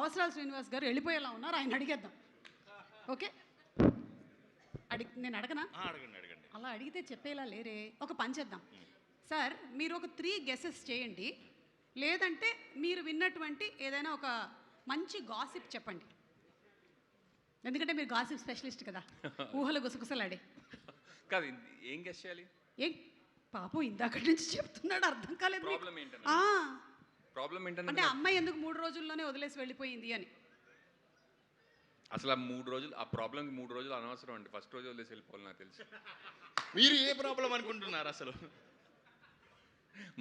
అవసరాల శ్రీనివాస్ గారు వెళ్ళిపోయేలా ఉన్నారు, ఆయన అడిగేద్దాం. ఓకే, నేను అడగనా? అడగండి. అలా అడిగితే చెప్పేలా లేరే. ఒక పని చేద్దాం సార్, మీరు ఒక 3 గెసెస్ చేయండి, లేదంటే మీరు విన్నటువంటి ఏదైనా ఒక మంచి గాసిప్ చెప్పండి. ఎందుకంటే మీరు గాసిప్ స్పెషలిస్ట్ కదా, ఊహలు గుసగుసలాడే. కాదు, ఏం గెస్ చేయాలి? ఏం పాపం ఇందాక నుంచి చెప్తున్నాడు, అర్థం కాలేదు. ప్రాబ్లం ఏంటంటే అంటే అమ్మాయి ఎందుకు 3 రోజుల్లోనే వదిలేసి వెళ్ళిపోయింది అని. అసలు ఆ 3 రోజులు, ఆ ప్రాబ్లంకి 3 రోజులు అనవసరం అండి. ఫస్ట్ రోజు వదిలేసి వెళ్ళిపోవాలి నాకు తెలుసు. మీరు ఏ ప్రాబ్లం అనుకుంటున్నారు అసలు?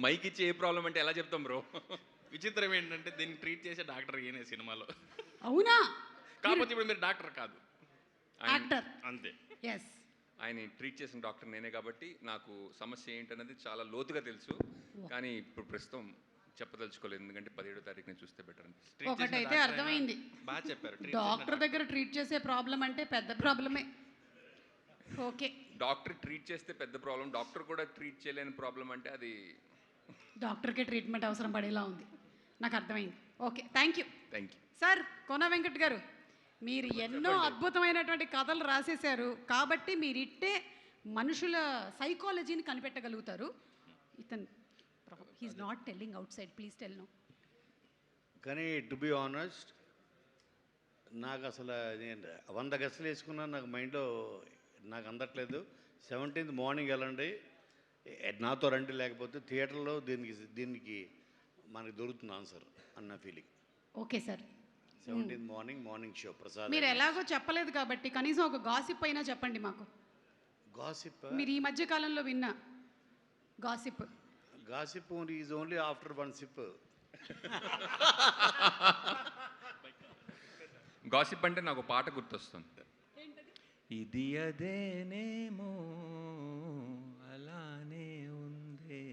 మైక్ ఇచ్చి ఏ ప్రాబ్లం అంటే ఎలా చెప్తాం బ్రో? విచిత్రం ఏంటంటే దీన్ని ట్రీట్ చేసే డాక్టర్ ఈయనే సినిమాలో. అవునా? కాకపోతే ఇప్పుడు మీరు డాక్టర్ కాదు, యాక్టర్ అంతే. ఎస్, ఆయన ట్రీట్ చేసిన డాక్టర్ నేనే కాబట్టి నాకు సమస్య ఏంటన్నది చాలా లోతుగా తెలుసు. కానీ ఇప్పుడు ప్రస్తుతం చెప్పదలుచుకోలేదు, ఎందుకంటే 17వ తారీఖున చూస్తే బెటర్. ఒకటైతే అర్థమైంది, బాగా చెప్పారు. డాక్టర్ దగ్గర ట్రీట్ చేసే ప్రాబ్లం అంటే పెద్ద ప్రాబ్లమే. ఓకే, డాక్టర్ ట్రీట్ చేస్తే పెద్ద ప్రాబ్లం, డాక్టర్ కూడా ట్రీట్ చేయలేని ప్రాబ్లం అంటే అది డాక్టర్కే ట్రీట్మెంట్ అవసరం పడేలా ఉంది, నాకు అర్థమైంది. Okay, thank you sir. Kona Venkat గారు, మీరు ఎన్నో అద్భుతమైనటువంటి కథలు రాసేశారు కాబట్టి మీరు ఇట్టే మనుషుల సైకాలజీని కనిపెట్టగలుగుతారు. ఇతను he is not telling outside, please tell no. కానీ టు బి ఆనెస్ట్, నాకు అసలు నేను 100 గెస్సులు వేసుకున్నా, నాకు మైండ్లో నాకు అందట్లేదు. 17th మార్నింగ్ వెళ్ళండి, నాతో రండి, లేకపోతే థియేటర్లో దీనికి మనకి దొరుకుతుంది ఆన్సర్ అన్న feeling. Okay sir, 17th morning show Prasad. మీరు ఎలాగో చెప్పలేదు కాబట్టి కనీసం ఒక గాసిప్ అయినా చెప్పండి మాకు. గాసిప్? మీరు ఈ మధ్య కాలంలో విన్న gossip. Gossip is only after 1 sip. Gossip అంటే నాకు పాట గుర్తొస్తుంది. ఇది అదేనేమో అలానే ఉందే,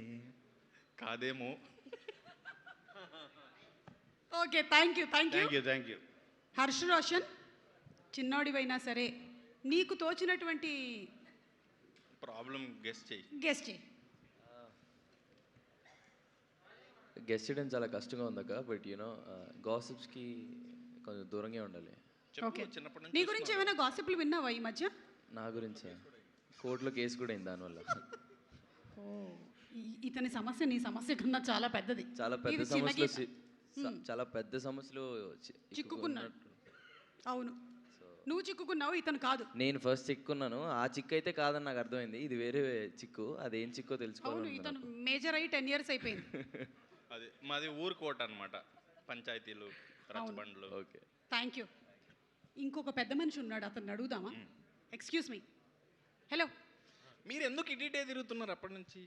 కాదేమో. Okay, thank you. Harsh Roshan, చిన్నోడివైనా సరే నీకు తోచినటువంటి ప్రాబ్లం గెస్ చేయి. గెస్ చేయడం చాలా కష్టంగా ఉంది అక్క, బట్ యూనో గాసిప్స్కి కొంచెం దూరంగా ఉండాలి. ఓకే, నీ గురించి ఏమైనా గాసిప్లు విన్నావా ఈ మధ్య? నా గురించి కోర్టులో కేసు కూడా అయింది దానివల్ల. ఇతని సమస్య నీ సమస్య కన్నా చాలా పెద్దది. చాలా పెద్ద సమస్యలు చిక్కుకున్నాడు. అవును, నువ్వు చిక్కుకున్నావు, ఇతను కాదు. నేను ఫస్ట్ చిక్కుకున్నాను, ఆ చిక్కు అయితే కాదని నాకు అర్థమైంది, ఇది వేరే చిక్కు, అదేం చిక్కో తెలుసుకోవాలి. ఇతను మేజర్ అయ్యి 10 years అయిపోయింది. అది మాది ఊరు కోట అనమాట, పంచాయతీలు, రచ్చబండ్లు. Okay, thank you. ఇంకొక పెద్ద మనిషి ఉన్నాడు, అతన్ని అడుగుదామా? Excuse me. హలో, మీరు ఎందుకు ఇటీటే తిరుగుతున్నారు అప్పటి నుంచి?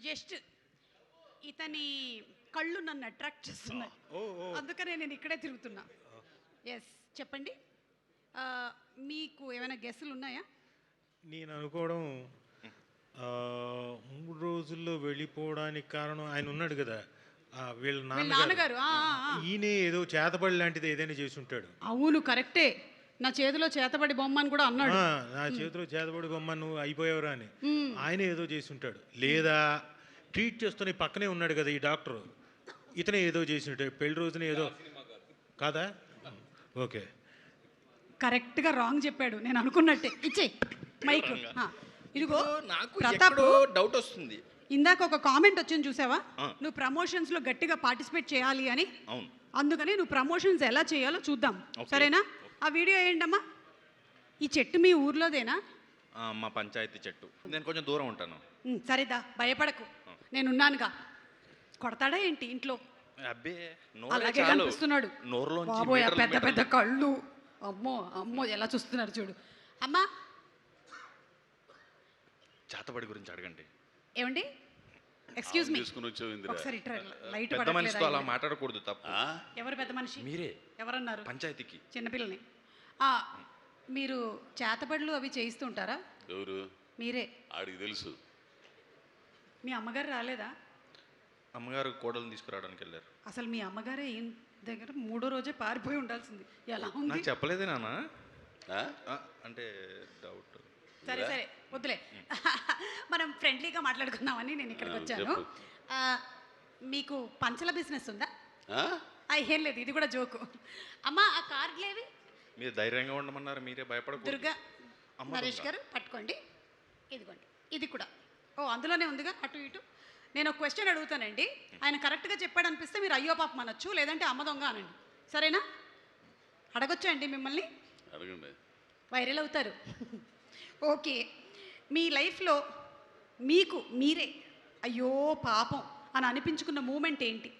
జస్ట్ ఇతని కళ్ళు నన్ను అట్రాక్ట్ చేస్తున్నాయి, అందుకనే నేను ఇక్కడే తిరుగుతున్నా. ఎస్, చెప్పండి, మీకు ఏమైనా గెస్సులు ఉన్నాయా? నేను అనుకోవడం 3 రోజుల్లో వెళ్ళిపోవడానికి కారణం ఆయన ఉన్నాడు కదా, వీళ్ళ నాన్నగారు. ఈయన ఏదో చేతబడి లాంటిది ఏదైనా చేసి ఉంటాడు. అవును, కరెక్టే. నా చేతిలో చేతబడి బొమ్మ అని కూడా అన్నాడు. నా చేతిలో చేతబడి బొమ్మ, నువ్వు అయిపోయావురా అని ఆయన ఏదో చేసి ఉంటాడు. లేదా ట్రీట్ చేస్తున్న పక్కనే ఉన్నాడు కదా ఈ డాక్టర్, ఇతనే ఏదో చేసి ఉంటాడు. పెళ్లి రోజున ఏదో కాదా? ఓకే, కరెక్ట్గా రాంగ్ చెప్పాడు, నేను అనుకున్నట్టే. ఇచ్చే మైక్. ఇదిగో నాకు ప్రతాప్, డౌట్ వస్తుంది. ఇందాక ఒక కామెంట్ వచ్చింది చూసావా, నువ్వు ప్రమోషన్స్లో గట్టిగా పార్టిసిపేట్ చేయాలి అని. అందుకని నువ్వు ప్రమోషన్స్ ఎలా చేయాలో చూద్దాం, సరేనా? ఆ వీడియో ఏంటమ్మా? ఈ చెట్టు మీ ఊర్లోదేనా? మా పంచాయతీ చెట్టు. నేను కొంచెం దూరం ఉంటాను. సరేదా, భయపడకు, నేనున్నానుగా. కొడతాడా ఏంటి ఇంట్లో? అబ్బే, అలాగే కనిపిస్తున్నాడు. బాబోయ్, పెద్ద పెద్ద కళ్ళు, అమ్మో అమ్మో ఎలా చూస్తున్నారు చూడు. అమ్మా, చేతబడి గురించి అడగండి. ఏమండి? ఎక్స్క్యూజ్ మీ, ఒకసారి లైట్ పడట్లేదు. అలా మాట్లాడకూడదు, తప్పు. ఎవరు పెద్ద మనిషి? మీరే. ఎవరన్నారు? పంచాయతీకి చిన్నపిల్లని. మీరు చేతబడులు అవి చేయిస్తూ ఉంటారా? ఎవరు? మీరే. ఆడికి తెలుసు. మీ అమ్మగారు రాలేదా? అమ్మగారు కోడలు తీసుకురావడానికి వెళ్ళారు. అసలు మీ అమ్మగారే ఈయన దగ్గర 3వ రోజే పారిపోయి ఉండాల్సింది. ఎలా ఉంది? నాకు చెప్పలేదే నాన్న, అంటే డౌట్. సరే సరే వద్దులే, మనం ఫ్రెండ్లీగా మాట్లాడుకుందామని నేను ఇక్కడికి వచ్చాను. మీకు పంచల బిజినెస్ ఉందా? ఆ? ఏం లేదు, ఇది కూడా జోకు. అమ్మ ఆ కార్డులేవి? మీరు ధైర్యంగా ఉండమన్నారు, మీరే భయపడకూడదు. దుర్గా అమ్మ నరేష్ దొంగ. గారు పట్టుకోండి. ఇదిగోండి, ఇది కూడా. ఓ అందులోనే ఉందిగా, అటు ఇటు. నేను ఒక క్వశ్చన్ అడుగుతానండి, ఆయన కరెక్ట్గా చెప్పాడు అనిపిస్తే మీరు అయ్యో పాపం అనొచ్చు, లేదంటే అమ్మ దొంగ అనండి, సరేనా? అడగొచ్చా అండి మిమ్మల్ని? అడగండి. వైరల్ అవుతారు. ఓకే, మీ లైఫ్లో మీకు మీరే అయ్యో పాపం అని అనిపించుకున్న మూమెంట్ ఏంటి?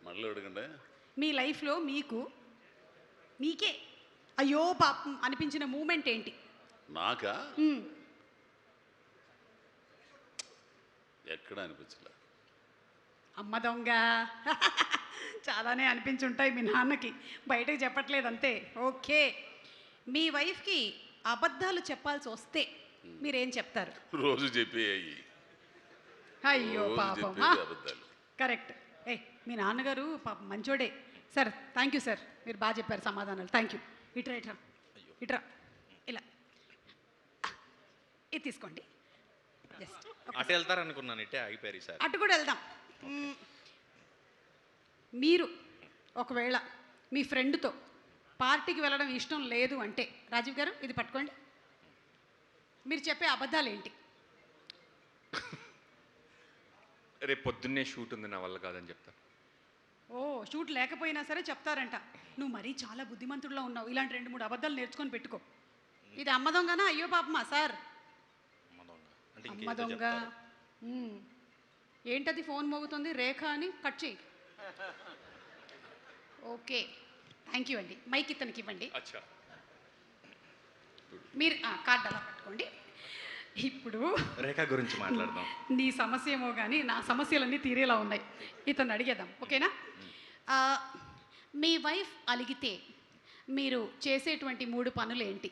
మళ్ళీ అడగండి. మీ లైఫ్లో మీకే అయ్యో పాపం అనిపించిన మూమెంట్ ఏంటి? నాకా మ్మ్. ఎక్కడ అనిపించలే. అమ్మ దొంగ. చాలానే అనిపించుంటాయి మీ నాన్నకి, బయటకు చెప్పట్లేదు అంతే. ఓకే, మీ వైఫ్కి అబద్ధాలు చెప్పాల్సి వస్తే మీరేం చెప్తారు? రోజు చెప్పేయి. అయ్యో రోజు పాపం. చెప్పేది అబద్ధాలు. కరెక్ట్. మీ నాన్నగారు పాపం మంచోడే. సార్ థ్యాంక్ యూ సార్, మీరు బాగా చెప్పారు సమాధానాలు. Thank you. ఇట్రా ఇట్రా ఇట్రా, ఇలా ఇది తీసుకోండి. జస్ట్ అటు వెళ్తారనుకున్నాను, ఇటే ఆగిపోయారు ఈసారి. అటు కూడా వెళ్దాం. మీరు ఒకవేళ మీ ఫ్రెండ్తో పార్టీకి వెళ్ళడం ఇష్టం లేదు అంటే, రాజీవ్ గారు ఇది పట్టుకోండి, మీరు చెప్పే అబద్ధాలు ఏంటి? రేపు పొద్దున్నే షూట్ ఉంది, నా వల్ల కాదని చెప్తా. ఓ షూట్ లేకపోయినా సరే చెప్తారంట. నువ్వు మరీ చాలా బుద్ధిమంతుడిలో ఉన్నావు, ఇలాంటి 2-3 అబద్ధాలు నేర్చుకొని పెట్టుకో. ఇది అమ్మ దొంగనా అయ్యో పాపమా సార్? అమ్మ దొంగ అంటే అమ్మ ఇంకేదో దొంగ. చెప్తారు. ఏంటది ఫోన్ మోగుతుంది, రేఖ అని కట్ చేయి. ఓకే థ్యాంక్ యూ అండి. మైక్ ఇతనికి ఇవ్వండి. అచ్చా, మీరు కార్డు అలా పట్టుకోండి. ఇప్పుడు రేఖ గురించి మాట్లాడదాం. నీ సమస్య ఏమో కానీ నా సమస్యలన్నీ తీరేలా ఉన్నాయి. ఇతను అడిగేద్దాం, ఓకేనా? మీ వైఫ్ అలిగితే మీరు చేసేటువంటి 3 పనులు ఏంటి?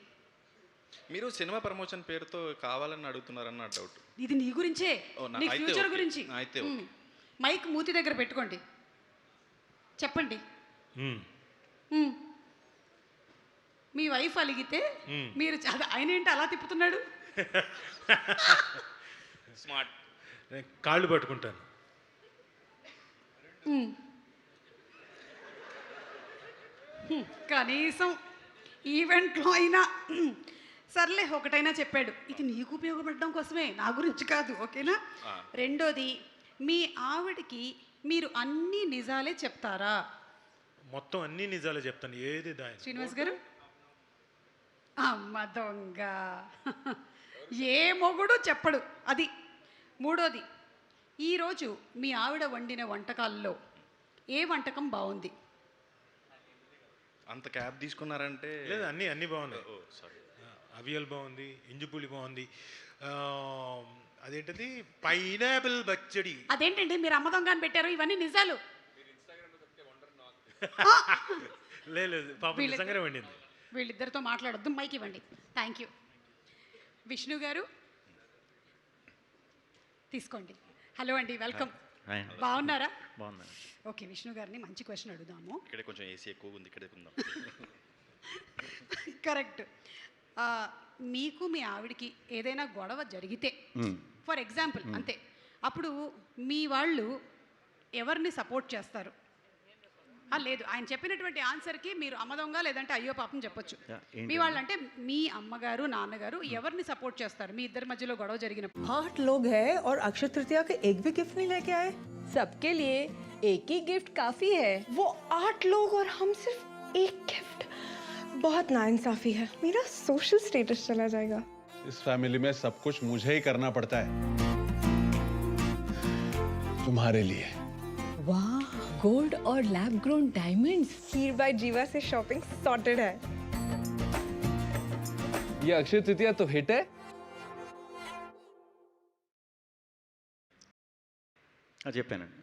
మీరు సినిమా ప్రమోషన్ పేరుతో కావాలని అడుగుతున్నారన్న డౌట్. ఇది నీ గురించే, ఓ, నీ అయితే ఫ్యూచర్ ఓకే. గురించి. అయితే ఓకే. మైక్ మూతి దగ్గర పెట్టుకోండి, చెప్పండి. మ్మ్. మ్మ్. మీ వైఫ్ అలిగితే మీరు ఆయన ఏంటి అలా తిప్పుతున్నాడు? స్మార్ట్. నేను కాళ్ళు పట్టుకుంటాను. కనీసం ఈవెంట్లో అయినా సర్లే ఒకటైనా చెప్పాడు. ఇది నీకు ఉపయోగపడడం కోసమే, నా గురించి కాదు, ఓకేనా? రెండోది, మీ ఆవిడకి మీరు అన్ని నిజాలే చెప్తారా? మొత్తం అన్ని నిజాలే చెప్తాను, ఏది దాని. శ్రీనివాస్ గారు? అమ్మ దొంగ. ఏ మొగుడు చెప్పడు అది. మూడోది, ఈరోజు మీ ఆవిడ వండిన వంటకాల్లో ఏ వంటకం బాగుంది? అంత క్యాబ్ తీసుకున్నారంటే లేదు, అన్నీ బాగున్నాయి. ఓ సారీ. అవియల్ బాగుంది, ఇంజుపులి బాగుంది, అదేంటది పైనాపిల్ పచ్చడి. అదేంటండి మీరు అమ్మ దొంగ అని పెట్టారు? ఇవన్నీ నిజాలు. లేదు పాప నిజంగానే వండింది. వీళ్ళిద్దరితో మాట్లాడొద్దు, మైక్ ఇవ్వండి. Thank you. విష్ణు గారు తీసుకోండి. హలో అండి, వెల్కమ్. బాగున్నారా? బాగున్నాను. ఓకే, విష్ణు గారిని మంచి క్వశ్చన్ అడుగుదాము. ఇక్కడే కొంచెం ఏసీ ఎక్కువ ఉంది, ఇక్కడే కొందాం. కరెక్ట్. మీకు మీ ఆవిడకి ఏదైనా గొడవ జరిగితే, ఫర్ ఎగ్జాంపుల్ అంతే, అప్పుడు మీ వాళ్ళు ఎవరిని సపోర్ట్ చేస్తారు? లేదు, ఆయన చెప్పినటువంటి ఆన్సర్కి మీరు అమ్మ దొంగ లేదంటే అయ్యో పాపం చెప్పొచ్చు. మీ వాళ్ళు అంటే మీ అమ్మగారు నాన్నగారు ఎవరిని సపోర్ట్ చేస్తారు మీ ఇద్దరి మధ్యలో గొడవ జరిగినప్పుడు? 8 लोग हैं और अक्षय तृतीया के एक भी गिफ्ट नहीं लेके आए। सबके लिए एक ही गिफ्ट काफी है। वो 8 लोग और हम सिर्फ एक गिफ्ट, बहुत नाइंसाफी है। मेरा सोशल स्टेटस चला जाएगा। इस फैमिली में सब कुछ मुझे ही करना पड़ता है तुम्हारे लिए। वाह, गोल्ड और लैब ग्रोन डायमंड्स। हीर बाय जीवा से शॉपिंग सॉर्टेड है। ये अक्षय तृतीया तो हिट है। చెప్పానండి.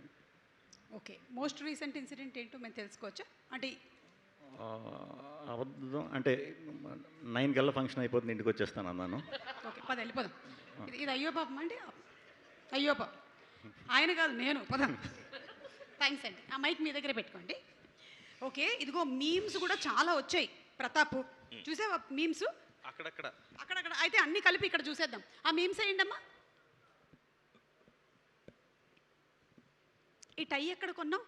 ఓకే, మోస్ట్ రీసెంట్ ఇన్సిడెంట్ ఏంటో మేము తెలుసుకోవచ్చా? అంటే అబద్ధం అంటే 9 కల్లా ఫంక్షన్ అయిపోతుంది, ఇంటికి వచ్చేస్తాను అన్నాను. ఓకే, పద వెళ్ళిపోదాం. ఇది అయ్యో పాపం అండి, అయ్యో పాపం. ఆయన కాదు, నేను. పద. థ్యాంక్స్ అండి. ఆ మైక్ మీ దగ్గరే పెట్టుకోండి. ఓకే, ఇదిగో మీమ్స్ కూడా చాలా వచ్చాయి. ప్రతాప్ చూసావా మీమ్స్? అక్కడక్కడ అయితే అన్ని కలిపి ఇక్కడ చూసేద్దాం. ఆ మీమ్స్ ఏంటమ్మా? ఈ టై ఎక్కడ కొన్నావు?